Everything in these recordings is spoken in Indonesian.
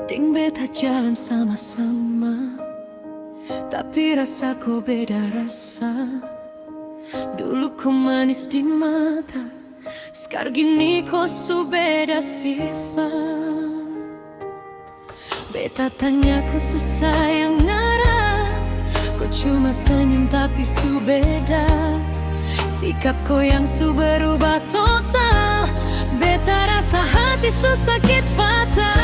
Ding beta jalan sama-sama, tapi rasaku beda rasa. Dulu kau manis di mata, sekarang gini kau su beda sifat. Beta tanya kau sesayang nara, kau cuma senyum tapi su beda. Sikap kau yang su berubah total, beta rasa hati su sakit fatal.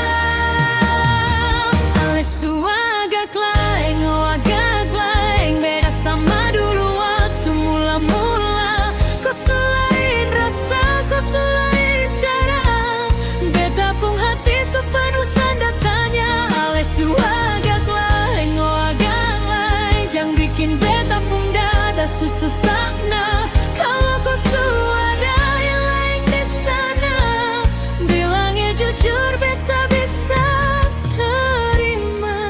Ale su agak lain, oh agak lain, beda sama dulu waktu mula-mula. Kau su lain rasa, kau su lain cara, beta pun hati su penuh tanda tanya. Ale su agak lain, oh agak lain, jangan bikin beta pun dada su sesak nah. Kalau kau su ada yang lain di sana, bilangnya jujur beta bisa terima.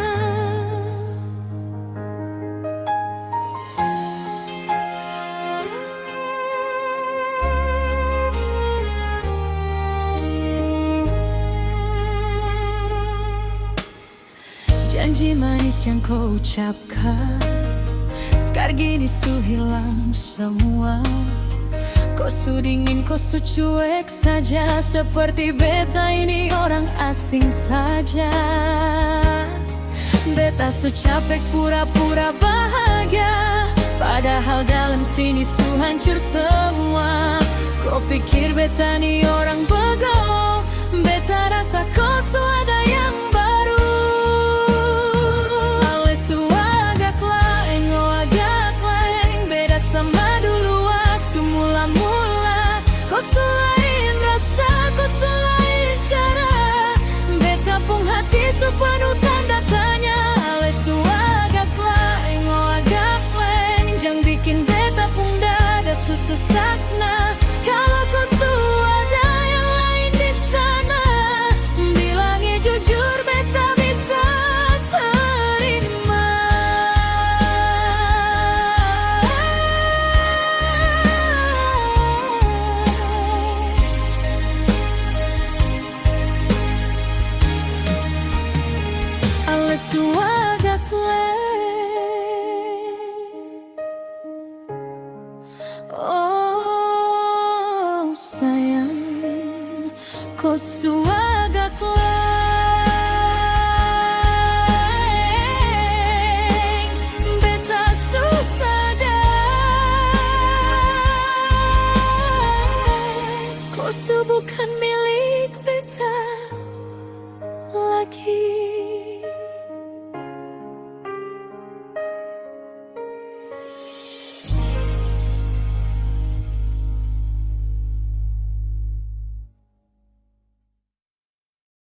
Janji manis yang kau ucapkan, sekarang gini su hilang semua. Kau su dingin, kau su cuek saja, seperti beta ini orang asing saja. Beta su capek pura-pura bahagia, padahal dalam sini su hancur semua. Kau pikir beta ini orang bego, beta rasa kau su ada yang baru. Ale su agak lain, oh agak lain, beda sama dulu waktu mula-mula. Kau su lain rasa, kau su lain cara, beta pun hati su penuh tanda tanya. Ale su agak lain, oh agak lain, jangan bikin beta pun dada su sesak nah. Kalau kau su ada yang lain di sana, bilangnya jujur beta bisa terima. Ale su agak lain, oh sayang, kau su agak lain, beta su sadar, kau su bukan milik beta lagi.